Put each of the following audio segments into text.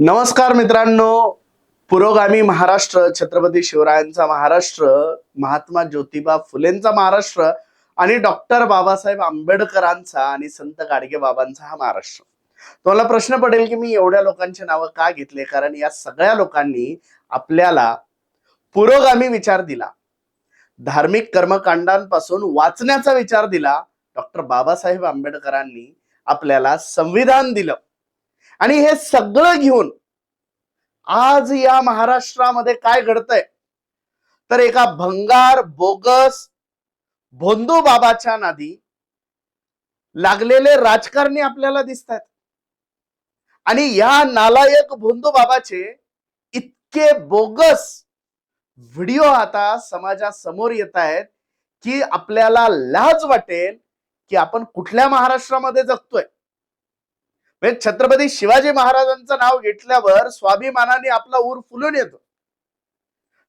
नमस्कार मित्रांनो, पुरोगामी महाराष्ट्र, छत्रपती शिवरायांचा महाराष्ट्र, महात्मा ज्योतिबा फुलेंचा महाराष्ट्र आणि डॉक्टर बाबासाहेब आंबेडकरांचा आणि संत गाडगे बाबांचा हा महाराष्ट्र. तुम्हाला प्रश्न पडेल की मी एवढ्या लोकांची नावं का घेतले, कारण या सगळ्या लोकांनी आपल्याला पुरोगामी विचार दिला, धार्मिक कर्मकांडांपासून वाचण्याचा विचार दिला. डॉक्टर बाबासाहेब आंबेडकरांनी आपल्याला संविधान दिलं आणि हे सगळं घेऊन आज या महाराष्ट्रामध्ये काय घडतंय, तर एका भंगार बोगस भोंदू बाबाच्या नादी लागलेले राजकारणी आपल्याला दिसत आहेत. आणि या नालायक भोंदू बाबाचे इतके बोगस व्हिडिओ आता समाजासमोर येत आहेत की आपल्याला लाज वाटेल की आपण कुठल्या महाराष्ट्रामध्ये जगतोय. छत्रपती शिवाजी महाराजांचं नाव घेतल्यावर स्वाभिमानाने आपला ऊर फुलून येतो.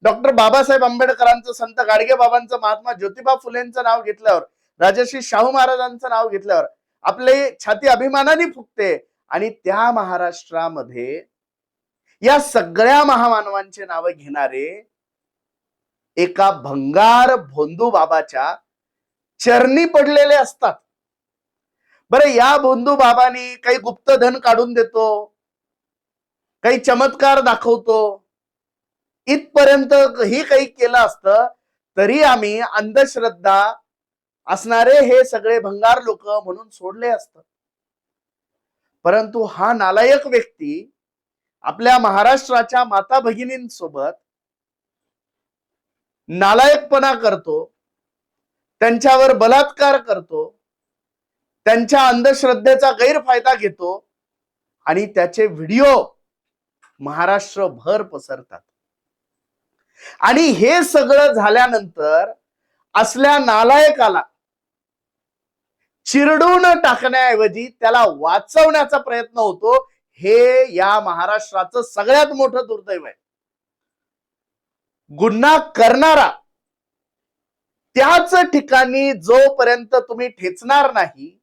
डॉक्टर बाबासाहेब आंबेडकरांचं, संत गाडगे बाबांचं, महात्मा ज्योतिबा फुलेंचं नाव घेतल्यावर, राजर्षी शाहू महाराजांचं नाव घेतल्यावर आपले छाती अभिमानाने फुगते. आणि त्या महाराष्ट्रामध्ये या सगळ्या महामानवांचे नाव घेणारे एका भंगार भोंदू बाबाच्या चरणी पडलेले असतात. बरं, या भोंदू बाबांनी काही गुप्तधन काढून देतो, काही चमत्कार दाखवतो, इथपर्यंत ही काही केलं असतं तरी आम्ही अंधश्रद्धा असणारे हे सगळे भंगार लोक म्हणून सोडले असतं. परंतु हा नालायक व्यक्ती आपल्या महाराष्ट्राच्या माता भगिनींसोबत नालायकपणा करतो, त्यांच्यावर बलात्कार करतो, त्यांच्या अंधश्रद्धेचा गैरफायदा घेतो आणि त्याचे व्हिडिओ महाराष्ट्रभर पसरतात. आणि हे सगळं झाल्यानंतर असल्या नालायकाला चिरडून टाकण्याऐवजी त्याला वाचवण्याचा प्रयत्न होतो. हे या महाराष्ट्राचं सगळ्यात मोठं दुर्दैव आहे. गुन्हा करणारा त्याच ठिकाणी जोपर्यंत तुम्ही ठेचणार नाही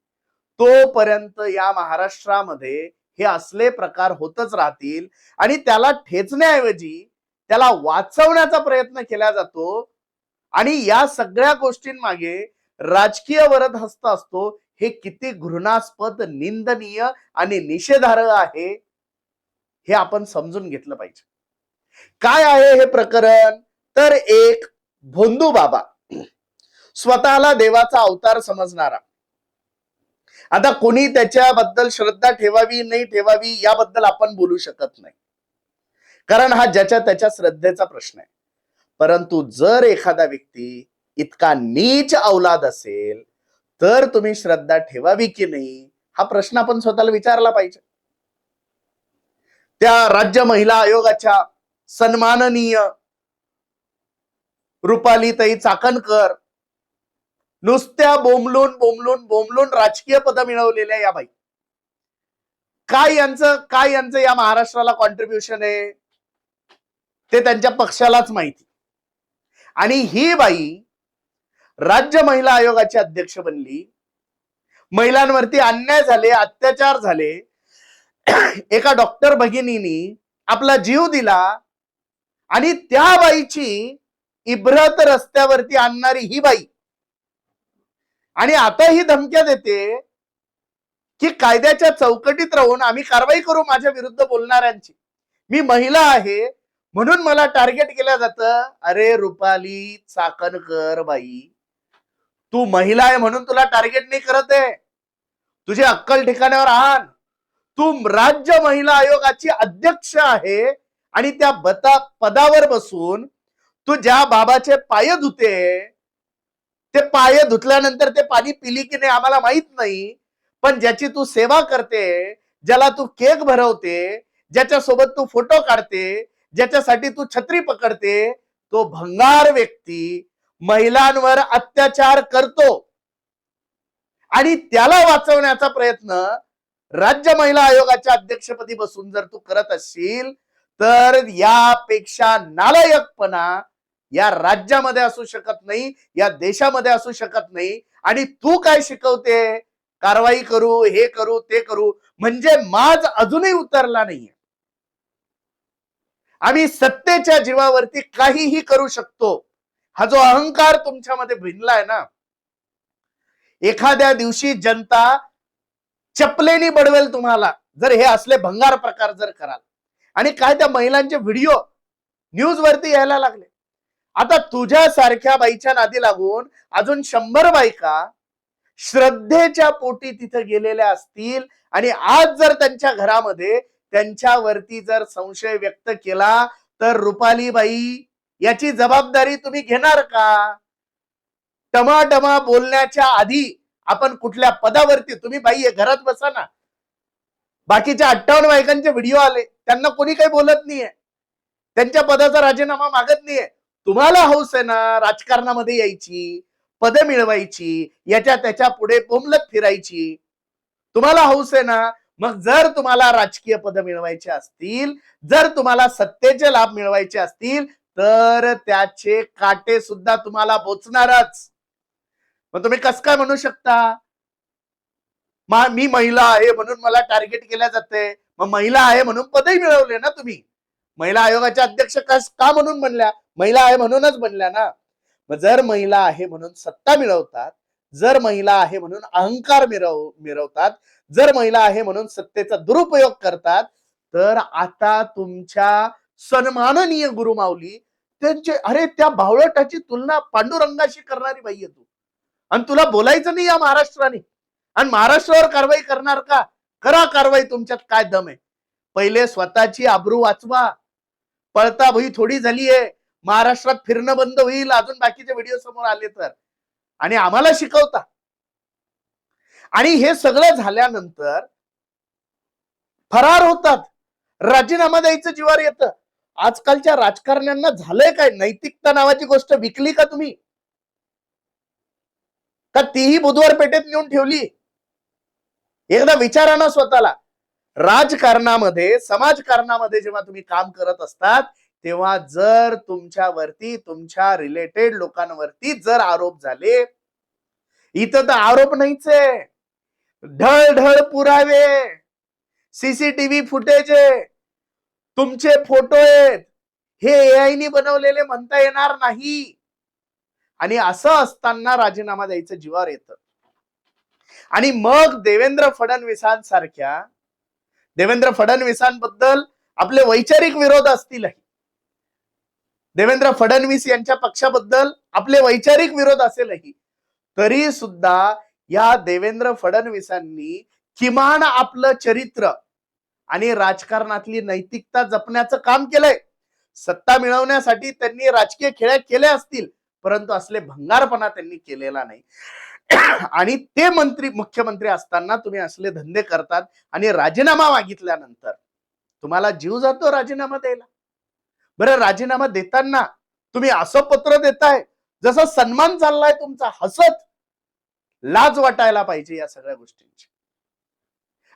तोपर्यंत या महाराष्ट्रामध्ये हे असले प्रकार होतच राहतील. आणि त्याला ठेचण्याऐवजी त्याला वाचवण्याचा प्रयत्न केला जातो. आणि या सगळ्या गोष्टींमागे राजकीय वरदहस्त असतो. हे किती घृणास्पद, निंदनीय आणि निषेधार्ह आहे हे आपण समजून घेतलं पाहिजे. काय आहे हे प्रकरण? तर एक भोंदू बाबा, स्वतःला देवाचा अवतार समजणारा. आता कोणी त्याच्याबद्दल श्रद्धा ठेवावी नाही ठेवावी याबद्दल आपण बोलू शकत नाही, कारण हा ज्याच्या त्याच्या श्रद्धेचा प्रश्न आहे. परंतु जर एखादा व्यक्ती इतका नीच अवलाद असेल तर तुम्ही श्रद्धा ठेवावी की नाही हा प्रश्न आपण स्वतःला विचारला पाहिजे. त्या राज्य महिला आयोगाच्या सन्माननीय रुपालीताई चाकणकर, नुसत्या बोंबलून बोंबलून बोंबलून राजकीय पद मिळवलेल्या या बाई, काय यांचं या महाराष्ट्राला कॉन्ट्रीब्युशन आहे ते त्यांच्या पक्षालाच माहिती. आणि ही बाई राज्य महिला आयोगाची अध्यक्ष बनली. महिलांवरती अन्याय झाले, अत्याचार झाले, एका डॉक्टर भगिनीनी आपला जीव दिला आणि त्या बाईची इब्रत रस्त्यावरती आणणारी ही बाई आणि आता ही धमक्या देते की कायद्याच्या चौकटीत राहून आम्ही कारवाई करू माझ्या विरुद्ध बोलणाऱ्यांची. मी महिला आहे म्हणून मला टार्गेट केलं जातं. अरे रुपाली चाकणकर बाई, तू महिला आहे म्हणून तुला टार्गेट नाही करत आहे. तुझी अक्कल ठिकाण्यावर आण. तू राज्य महिला आयोगाची अध्यक्ष आहे आणि त्या पदावर बसून तू ज्या बाबाचे पाय धुते, ते पाय धुतल्यानंतर ते पाणी पिली की नाही आम्हाला माहित नाही, पण ज्याची तू सेवा करते, ज्याला तू केक भरवते, ज्याच्या सोबत तू फोटो काढते, ज्याच्यासाठी तू छत्री पकडते, तो भंगार व्यक्ती महिलांवर अत्याचार करतो. आणि त्याला वाचवण्याचा प्रयत्न राज्य महिला आयोगाच्या अध्यक्षपदी बसून जर तू करत असशील तर यापेक्षा नालायकपणा या राज्यामध्ये असू शकत नाही, या देशामध्ये असू शकत नाही. आणि तू काय शिकवते? कारवाई करू, हे करू, ते करू, म्हणजे माज अजूनही उतरला नाहीये. आम्ही सत्तेच्या जीवावरती काहीही करू शकतो, हा जो अहंकार तुमच्यामध्ये भिनलाय ना, एखाद्या दिवशी जनता चपलेनी बडवेल तुम्हाला, जर हे असले भंगार प्रकार जर कराल. आणि काय त्या महिलांचे व्हिडिओ न्यूज वरती यायला लागले. आता तुझ्यासारख्या बाईच्या नादी लागून अजून 100 बायका श्रद्धेच्या पोटी तिथे गेलेल्या असतील आणि आज जर त्यांच्या घरामध्ये त्यांच्यावरती जर संशय व्यक्त केला तर रुपालीबाई याची जबाबदारी तुम्ही घेणार का? टमाटमा बोलण्याच्या आधी आपण कुठल्या पदावरती, तुम्ही बाई आहे घरात बसा ना, बाकीच्या 58 बायकांचे व्हिडिओ आले, त्यांना कोणी काही बोलत नाहीये, त्यांच्या पदाचा राजीनामा मागत नाहीये. तुम्हाला हौस आहे ना राजकारणामध्ये यायची, पद मिळवायची, याच्या त्याच्या पुढे बोंबलत फिरायची, तुम्हाला हौस आहे ना. मग जर तुम्हाला राजकीय पद मिळवायचे असतील, जर तुम्हाला सत्तेचे लाभ मिळवायचे असतील, तर त्याचे काटे सुद्धा तुम्हाला बोचणारच. मग तुम्ही कसं काय म्हणू शकता मी महिला आहे म्हणून मला टार्गेट केल्या जाते? मग महिला आहे म्हणून पदही मिळवले ना तुम्ही. महिला आयोगाच्या अध्यक्ष का म्हणून बनल्या? महिला आहे म्हणूनच बनल्या ना. मग जर महिला आहे म्हणून सत्ता मिळवतात, जर महिला आहे म्हणून अहंकार मिरवतात, जर महिला आहे म्हणून सत्तेचा दुरुपयोग करतात, तर आता तुमच्या सन्माननीय गुरुमाऊली त्यांचे, अरे त्या बावळटाची तुलना पांडुरंगाशी करणारी बाई आहे तू, आणि तुला बोलायचं नाही या महाराष्ट्राने, आणि महाराष्ट्रावर कारवाई करणार का? करा कारवाई, तुमच्यात काय दम आहे. पहिले स्वतःची आबरू वाचवा. पळता भुई थोडी झालीये, महाराष्ट्रात फिरणं बंद होईल अजून बाकीचे व्हिडिओ समोर आले तर, आणि आम्हाला शिकवता. आणि हे सगळं झाल्यानंतर फरार होतात, राजीनामा द्यायचं जीवावर येतं. आजकालच्या राजकारण्यांना झालंय काय? नैतिकता नावाची गोष्ट विकली का तुम्ही? का तीही बुधवार पेठेत नेऊन ठेवली? एकदा विचारा ना स्वतःला. राजकारणामध्ये, समाजकारणामध्ये जेव्हा तुम्ही काम करत असतात, तेव्हा जर तुमच्यावरती, तुमच्या रिलेटेड लोकांवरती जर आरोप झाले, इथं तर आरोप नाहीच आहे, ढळ पुरावे, सीसीटीव्ही फुटेज आहे, तुमचे फोटो आहेत, हे एआयनी बनवलेले म्हणता येणार नाही. आणि असं असताना राजीनामा द्यायचं जीवावर येतं. आणि मग देवेंद्र फडणवीसांसारख्या, देवेंद्र फडणवीसांबद्दल आपले वैचारिक विरोध असतीलही, देवेंद्र फडणवीस यांच्या पक्षाबद्दल आपले वैचारिक विरोध असेलही, तरी सुद्धा या देवेंद्र फडणवीसांनी किमान आपलं चरित्र आणि राजकारणातली नैतिकता जपण्याचं काम केलंय. सत्ता मिळवण्यासाठी त्यांनी राजकीय खेळ केले असतील, परंतु असले भंगारपणा त्यांनी केलेला नाही. आणि ते मुख्यमंत्री असताना तुम्ही असले धंदे करतात, आणि राजीनामा मागितल्यानंतर तुम्हाला जीव जातो राजीनामा द्यायला. बरं, राजीनामा देताना तुम्ही असं पत्र देताय जसं सन्मान चाललाय तुमचा, हसत. लाज वाटायला पाहिजे या सगळ्या गोष्टींची.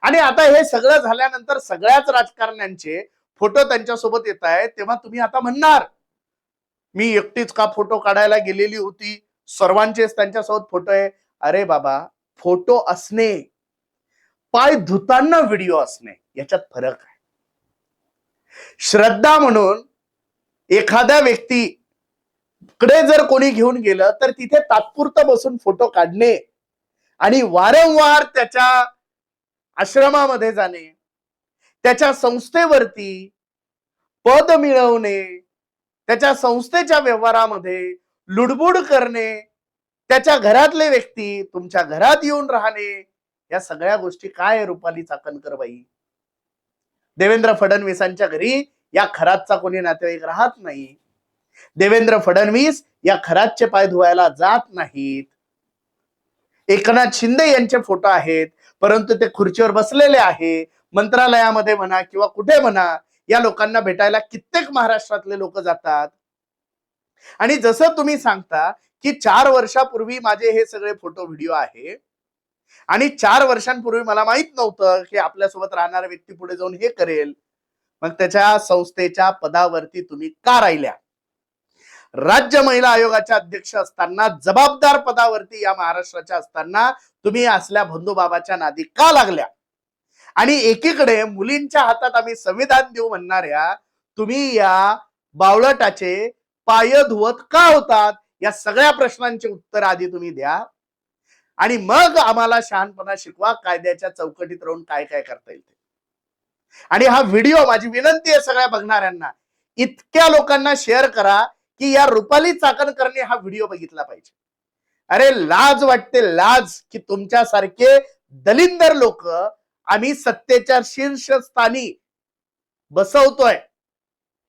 आणि आता हे सगळं झाल्यानंतर सगळ्याच राजकारण्यांचे फोटो त्यांच्यासोबत येत आहेत, तेव्हा तुम्ही आता म्हणणार मी एकटीच का फोटो काढायला गेलेली होती, सर्वांचेच त्यांच्यासोबत फोटो आहे. अरे बाबा, फोटो असणे, पाय धुताना व्हिडिओ असणे, याच्यात फरक आहे. श्रद्धा म्हणून एखाद्या व्यक्तीकडे जर कोणी घेऊन गेलं तर तिथे तात्पुरतं बसून फोटो काढणे आणि वारंवार त्याच्या आश्रमामध्ये जाणे, त्याच्या संस्थेवरती पद मिळवणे, त्याच्या संस्थेच्या व्यवहारामध्ये लुडबुड करणे, त्याच्या घरातले व्यक्ती तुमच्या घरात येऊन राहणे, या सगळ्या गोष्टी काय आहे रुपाली चाकणकर बाई? देवेंद्र फडणवीसांच्या घरी या खरातचा कोणी नातेवाईक राहत नाही. देवेंद्र फडणवीस या खरातचे पाय धुवायला जात नाहीत. एकनाथ शिंदे यांचे फोटो आहेत, परंतु ते खुर्चीवर बसलेले आहे. मंत्रालयामध्ये म्हणा किंवा कुठे म्हणा, या लोकांना भेटायला कित्येक महाराष्ट्रातले लोक जातात. आणि जसं तुम्ही सांगता की 4 वर्षापूर्वी माझे हे सगळे फोटो व्हिडिओ आहे, आणि 4 वर्षांपूर्वी मला माहित नव्हतं की आपल्यासोबत राहणारा व्यक्ती पुढे जाऊन हे करेल, मग त्याच्या संस्थेच्या पदावरती तुम्ही का राहिल्या? राज्य महिला आयोगाच्या अध्यक्ष असताना, जबाबदार पदावरती या महाराष्ट्राच्या असताना तुम्ही असल्या बंधुबाबाच्या नादी का लागल्या? आणि एकीकडे मुलींच्या हातात आम्ही संविधान देऊ म्हणणाऱ्या तुम्ही या बावळटाचे पाय धुवत का होतात? या सगळ्या प्रश्नांचे उत्तर आधी तुम्ही द्या आणि मग आम्हाला शहाणपणा शिकवा कायद्याच्या चौकटीत राहून काय काय करता येईल. आणि हा व्हिडिओ, माझी विनंती आहे सगळ्या बघणाऱ्यांना, इतक्या लोकांना शेअर करा की या रुपाली चाकणकरने हा व्हिडिओ बघितला पाहिजे. अरे लाज वाटते, लाज, की तुमच्यासारखे दलिंदर लोक आम्ही सत्तेच्या शीर्षस्थानी बसवतोय.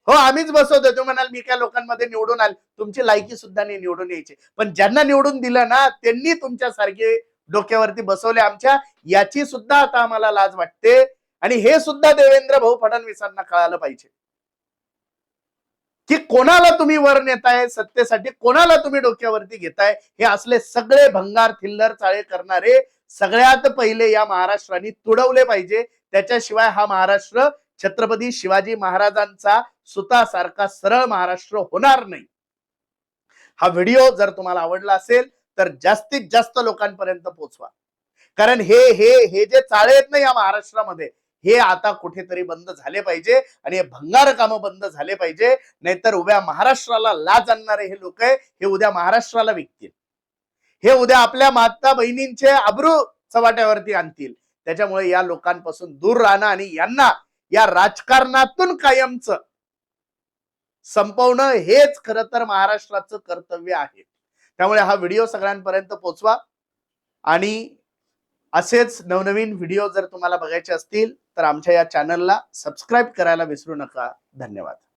हो, आम्हीच बसवतोय. तो म्हणाल मी काय लोकांमध्ये निवडून आले, तुमची लायकी सुद्धा नाही निवडून यायची, पण ज्यांना निवडून दिलं ना त्यांनी तुमच्यासारखे डोक्यावरती बसवले आमच्या, याची सुद्धा आता आम्हाला लाज वाटते. आणि हे सुद्धा देवेंद्र भाऊ फडणवीसांना कळालं पाहिजे की कोणाला तुम्ही वर नेताय सत्तेसाठी, कोणाला तुम्ही डोक्यावरती घेताय. हे असले सगळे भंगार थिल्लर चाळे करणारे सगळ्यात पहिले या महाराष्ट्राने तुडवले पाहिजे. त्याच्याशिवाय हा महाराष्ट्र छत्रपती शिवाजी महाराजांचा सुतासारखा सरळ महाराष्ट्र होणार नाही. हा व्हिडिओ जर तुम्हाला आवडला असेल तर जास्तीत जास्त लोकांपर्यंत पोहोचवा. कारण हे हे हे जे चाळे आहेत ना या महाराष्ट्रामध्ये, हे आता कुठेतरी बंद झाले पाहिजे आणि हे भंगार कामं बंद झाले पाहिजे. नाहीतर उभ्या महाराष्ट्राला लाज आणणारे हे लोक आहे, हे उद्या महाराष्ट्राला विकतील. हे उद्या आपल्या माता बहिणींचे अब्रू चव्हाट्यावरती आणतील. त्याच्यामुळे या लोकांपासून दूर राहणं आणि यांना या राजकारणातून कायमच संपवणं हेच खरं तर महाराष्ट्राचं कर्तव्य आहे. त्यामुळे हा व्हिडिओ सगळ्यांपर्यंत पोहोचवा आणि असेच नवनवीन व्हिडिओ जर तुम्हाला बघायचे असतील तर आमच्या या चॅनलला सबस्क्राईब करायला विसरू नका. धन्यवाद.